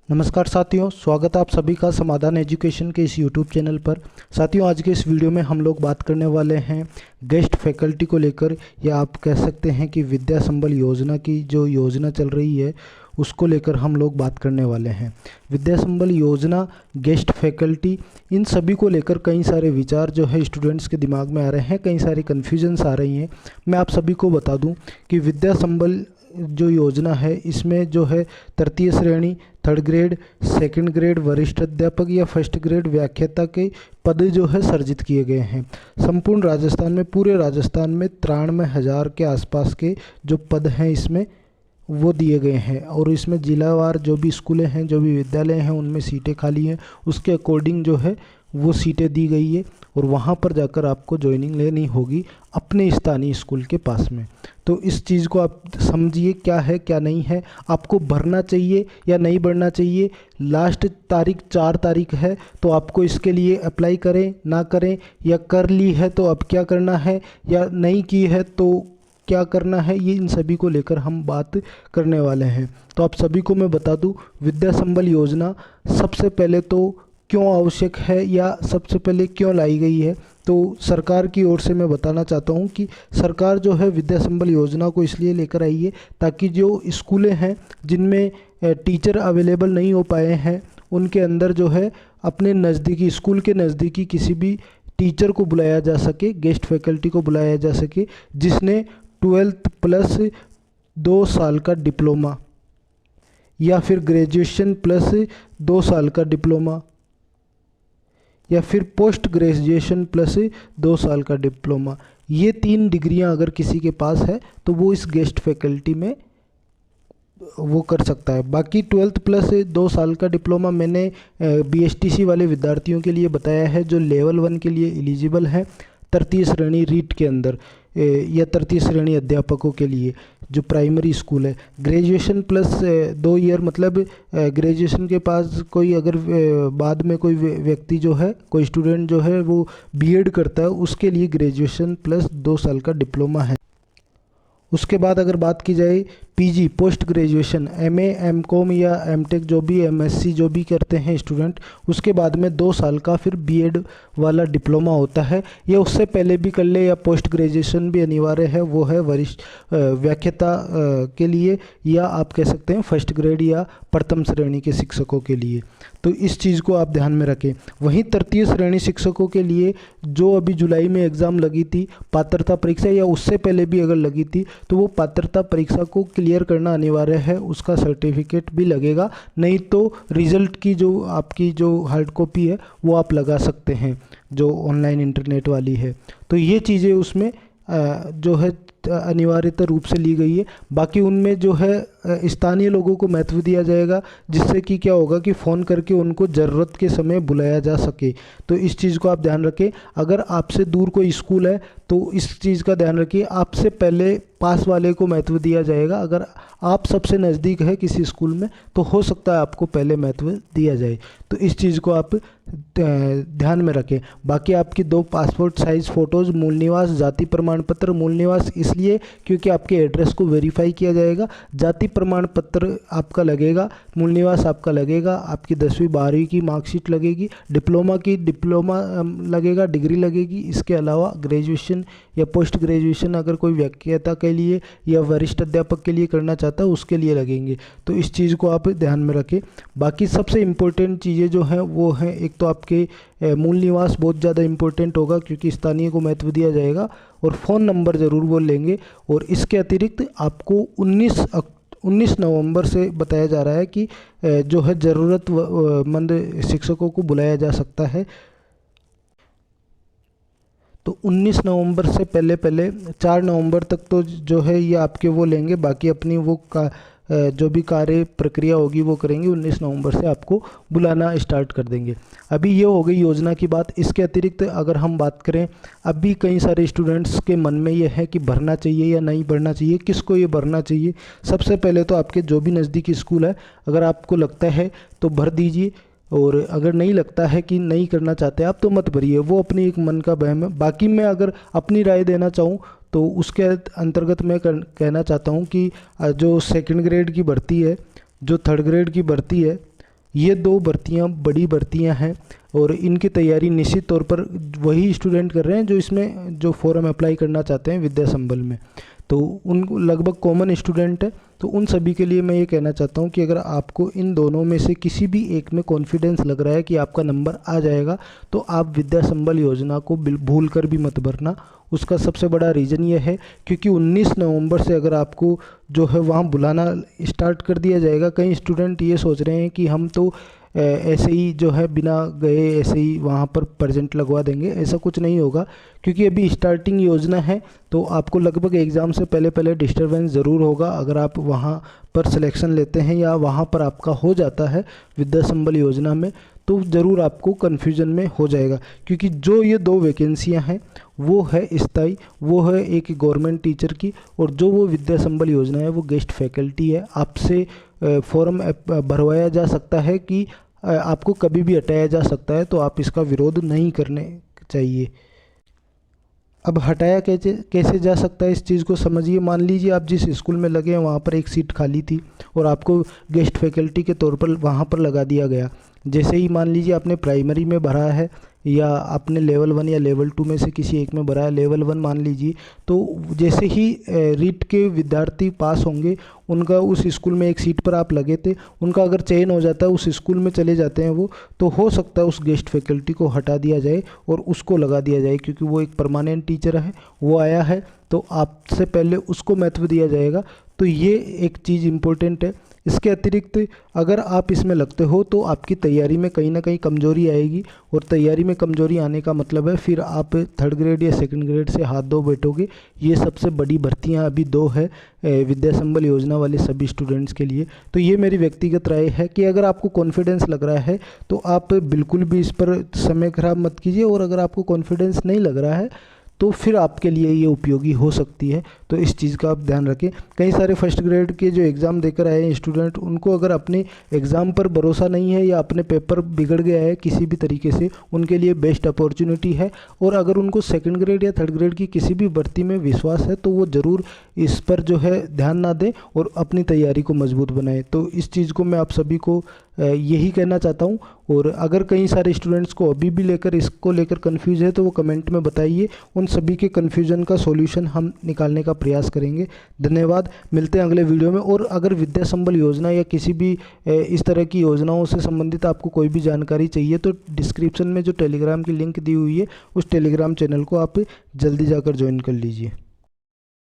नमस्कार साथियों, स्वागत है आप सभी का समाधान एजुकेशन के इस यूट्यूब चैनल पर। साथियों, आज के इस वीडियो में हम लोग बात करने वाले हैं गेस्ट फैकल्टी को लेकर, या आप कह सकते हैं कि विद्या संबल योजना की जो योजना चल रही है उसको लेकर हम लोग बात करने वाले हैं। विद्या संबल योजना, गेस्ट फैकल्टी, इन सभी को लेकर कई सारे विचार जो है स्टूडेंट्स के दिमाग में आ रहे हैं, कई सारी कन्फ्यूजन्स आ रही हैं। मैं आप सभी को बता दूं कि विद्या संबल जो योजना है इसमें जो है तृतीय श्रेणी, थर्ड ग्रेड, सेकंड ग्रेड वरिष्ठ अध्यापक या फर्स्ट ग्रेड व्याख्याता के पद जो है सर्जित किए गए हैं। संपूर्ण राजस्थान में, पूरे राजस्थान में 93,000 के आसपास के जो पद हैं इसमें वो दिए गए हैं, और इसमें जिलावार जो भी स्कूलें हैं, जो भी विद्यालय हैं, उनमें सीटें खाली हैं, उसके अकॉर्डिंग जो है वो सीटें दी गई है, और वहाँ पर जाकर आपको ज्वाइनिंग लेनी होगी अपने स्थानीय स्कूल के पास में। तो इस चीज़ को आप समझिए, क्या है क्या नहीं है, आपको भरना चाहिए या नहीं भरना चाहिए। लास्ट तारीख 4 तारीख है, तो आपको इसके लिए अप्लाई करें ना करें, या कर ली है तो अब क्या करना है, या नहीं की है तो क्या करना है, ये इन सभी को लेकर हम बात करने वाले हैं। तो आप सभी को मैं बता दूं, विद्या संबल योजना सबसे पहले तो क्यों आवश्यक है या सबसे पहले क्यों लाई गई है, तो सरकार की ओर से मैं बताना चाहता हूं कि सरकार जो है विद्या संबल योजना को इसलिए लेकर आई है ताकि जो स्कूलें हैं जिनमें टीचर अवेलेबल नहीं हो पाए हैं, उनके अंदर जो है अपने नज़दीकी स्कूल के नज़दीकी किसी भी टीचर को बुलाया जा सके, गेस्ट फैकल्टी को बुलाया जा सके, जिसने 12th प्लस 2 साल का डिप्लोमा या फिर ग्रेजुएशन प्लस 2 साल का डिप्लोमा या फिर पोस्ट ग्रेजुएशन प्लस 2 साल का डिप्लोमा, ये 3 डिग्रियां अगर किसी के पास है तो वो इस गेस्ट फैकल्टी में वो कर सकता है। बाकी 12th प्लस 2 साल का डिप्लोमा मैंने BSTC वाले विद्यार्थियों के लिए बताया है, जो लेवल 1 के लिए एलिजिबल है तृतीय श्रेणी रीट के अंदर, या तृतीय श्रेणी अध्यापकों के लिए जो प्राइमरी स्कूल है। ग्रेजुएशन प्लस 2 ईयर, मतलब ग्रेजुएशन के पास कोई अगर बाद में कोई व्यक्ति जो है, कोई स्टूडेंट जो है वो B.Ed करता है, उसके लिए ग्रेजुएशन प्लस 2 साल का डिप्लोमा है। उसके बाद अगर बात की जाए PG, post graduation, MA, MCOM या MTech, जो भी MSc जो भी करते हैं स्टूडेंट, उसके बाद में 2 साल का फिर B.Ed वाला डिप्लोमा होता है, या उससे पहले भी कर ले, या पोस्ट ग्रेजुएशन भी अनिवार्य है, वो है वरिष्ठ व्याख्याता के लिए, या आप कह सकते हैं फर्स्ट ग्रेड या प्रथम श्रेणी के शिक्षकों के लिए। तो इस चीज़ को आप ध्यान में रखें। वहीं तृतीय श्रेणी शिक्षकों के लिए जो अभी जुलाई में एग्ज़ाम लगी थी, पात्रता परीक्षा, या उससे पहले भी अगर लगी थी, तो वो पात्रता परीक्षा को क्लियर करना अनिवार्य है, उसका सर्टिफिकेट भी लगेगा। नहीं तो रिजल्ट की जो आपकी जो हार्ड कॉपी है वो आप लगा सकते हैं, जो ऑनलाइन इंटरनेट वाली है। तो ये चीज़ें उसमें जो है अनिवार्यता रूप से ली गई है। बाकी उनमें जो है स्थानीय लोगों को महत्व दिया जाएगा, जिससे कि क्या होगा कि फ़ोन करके उनको ज़रूरत के समय बुलाया जा सके। तो इस चीज़ को आप ध्यान रखें। अगर आपसे दूर कोई स्कूल है तो इस चीज़ का ध्यान रखिए, आपसे पहले पास वाले को महत्व दिया जाएगा। अगर आप सबसे नज़दीक है किसी स्कूल में तो हो सकता है आपको पहले महत्व दिया जाए। तो इस चीज़ को आप ध्यान में रखें। बाकी आपकी 2 पासपोर्ट साइज़ फ़ोटोज़, मूल निवास, जाति प्रमाण पत्र, मूल निवास इसलिए क्योंकि आपके एड्रेस को वेरीफाई किया जाएगा। जाति प्रमाण पत्र आपका लगेगा, मूल निवास आपका लगेगा, आपकी 10वीं 12वीं की मार्कशीट लगेगी, डिप्लोमा की डिप्लोमा लगेगा, डिग्री लगेगी। इसके अलावा ग्रेजुएशन या पोस्ट ग्रेजुएशन अगर कोई व्याख्याता के लिए या वरिष्ठ अध्यापक के लिए करना चाहता है उसके लिए लगेंगे। तो इस चीज़ को आप ध्यान में रखें। बाकी सबसे इम्पोर्टेंट चीज़ें जो हैं वो हैं, एक तो आपके मूल निवास बहुत ज़्यादा इम्पोर्टेंट होगा क्योंकि स्थानीय को महत्व दिया जाएगा, और फ़ोन नंबर ज़रूर वो लेंगे। और इसके अतिरिक्त आपको 19 नवंबर से बताया जा रहा है कि जो है ज़रूरतमंद शिक्षकों को बुलाया जा सकता है। तो 19 नवंबर से पहले 4 नवंबर तक तो जो है ये आपके वो लेंगे, बाकी अपनी वो जो भी कार्य प्रक्रिया होगी वो करेंगे। 19 नवंबर से आपको बुलाना स्टार्ट कर देंगे। अभी ये हो गई योजना की बात। इसके अतिरिक्त अगर हम बात करें, अभी कई सारे स्टूडेंट्स के मन में ये है कि भरना चाहिए या नहीं भरना चाहिए, किसको ये भरना चाहिए। सबसे पहले तो आपके जो भी नज़दीकी स्कूल है, अगर आपको लगता है तो भर दीजिए, और अगर नहीं लगता है कि नहीं करना चाहते आप तो मत भरिए, वो अपनी एक मन का बहम है। बाकी मैं अगर अपनी राय देना चाहूँ तो उसके अंतर्गत मैं कहना चाहता हूँ कि जो सेकंड ग्रेड की भर्ती है, जो थर्ड ग्रेड की भर्ती है, ये दो भर्तियाँ बड़ी भर्तियाँ हैं और इनकी तैयारी निश्चित तौर पर वही स्टूडेंट कर रहे हैं जो इसमें जो फॉर्म अप्लाई करना चाहते हैं विद्या संबल में। तो उन लगभग कॉमन स्टूडेंट है, तो उन सभी के लिए मैं ये कहना चाहता हूँ कि अगर आपको इन दोनों में से किसी भी एक में कॉन्फिडेंस लग रहा है कि आपका नंबर आ जाएगा, तो आप विद्या संबल योजना को भूल कर भी मत भरना। उसका सबसे बड़ा रीज़न ये है क्योंकि 19 नवंबर से अगर आपको जो है वहाँ बुलाना स्टार्ट कर दिया जाएगा। कई स्टूडेंट ये सोच रहे हैं कि हम तो ऐसे ही जो है बिना गए ऐसे ही वहाँ पर प्रेजेंट लगवा देंगे, ऐसा कुछ नहीं होगा क्योंकि अभी स्टार्टिंग योजना है। तो आपको लगभग एग्ज़ाम से पहले डिस्टर्बेंस ज़रूर होगा अगर आप वहाँ पर सिलेक्शन लेते हैं या वहाँ पर आपका हो जाता है विद्या संबल योजना में, तो ज़रूर आपको कन्फ्यूजन में हो जाएगा क्योंकि जो ये दो वैकेंसियाँ हैं वो है स्थायी, वो है एक गवर्नमेंट टीचर की, और जो वो विद्या संबल योजना है वो गेस्ट फैकल्टी है। आपसे फॉर्म भरवाया जा सकता है कि आपको कभी भी हटाया जा सकता है, तो आप इसका विरोध नहीं करने चाहिए। अब हटाया कैसे जा सकता है इस चीज़ को समझिए। मान लीजिए आप जिस स्कूल में लगे हैं वहाँ पर एक सीट खाली थी और आपको गेस्ट फैकल्टी के तौर पर वहाँ पर लगा दिया गया। जैसे ही मान लीजिए आपने प्राइमरी में भरा है या आपने लेवल 1 या लेवल 2 में से किसी एक में भरा है, लेवल 1 मान लीजिए, तो जैसे ही रीट के विद्यार्थी पास होंगे उनका उस स्कूल में एक सीट पर आप लगे थे, उनका अगर चयन हो जाता है, उस स्कूल में चले जाते हैं वो, तो हो सकता है उस गेस्ट फैकल्टी को हटा दिया जाए और उसको लगा दिया जाए क्योंकि वो एक परमानेंट टीचर है, वो आया है तो आपसे पहले उसको महत्व दिया जाएगा। तो ये एक चीज़ इम्पोर्टेंट है। इसके अतिरिक्त अगर आप इसमें लगते हो तो आपकी तैयारी में कहीं ना कहीं कमजोरी आएगी, और तैयारी में कमजोरी आने का मतलब है फिर आप 3rd ग्रेड या 2nd ग्रेड से हाथ धो बैठोगे। ये सबसे बड़ी भर्तियां अभी दो है विद्या संबल योजना वाले सभी स्टूडेंट्स के लिए। तो ये मेरी व्यक्तिगत राय है कि अगर आपको कॉन्फिडेंस लग रहा है तो आप बिल्कुल भी इस पर समय खराब मत कीजिए, और अगर आपको कॉन्फिडेंस नहीं लग रहा है तो फिर आपके लिए ये उपयोगी हो सकती है। तो इस चीज़ का आप ध्यान रखें। कई सारे 1st ग्रेड के जो एग्ज़ाम देकर आए हैं स्टूडेंट, उनको अगर अपने एग्ज़ाम पर भरोसा नहीं है या अपने पेपर बिगड़ गया है किसी भी तरीके से, उनके लिए बेस्ट अपॉर्चुनिटी है। और अगर उनको 2nd ग्रेड या 3rd ग्रेड की किसी भी भर्ती में विश्वास है तो वो ज़रूर इस पर जो है ध्यान ना दें और अपनी तैयारी को मजबूत बनाएं। तो इस चीज़ को मैं आप सभी को यही कहना चाहता हूँ। और अगर कई सारे स्टूडेंट्स को अभी भी इसको लेकर कन्फ्यूज़ है तो वो कमेंट में बताइए, उन सभी के कन्फ्यूज़न का सॉल्यूशन हम निकालने का प्रयास करेंगे। धन्यवाद, मिलते हैं अगले वीडियो में। और अगर विद्या संबल योजना या किसी भी इस तरह की योजनाओं से संबंधित आपको कोई भी जानकारी चाहिए तो डिस्क्रिप्शन में जो टेलीग्राम की लिंक दी हुई है उस टेलीग्राम चैनल को आप जल्दी जाकर ज्वाइन कर लीजिए।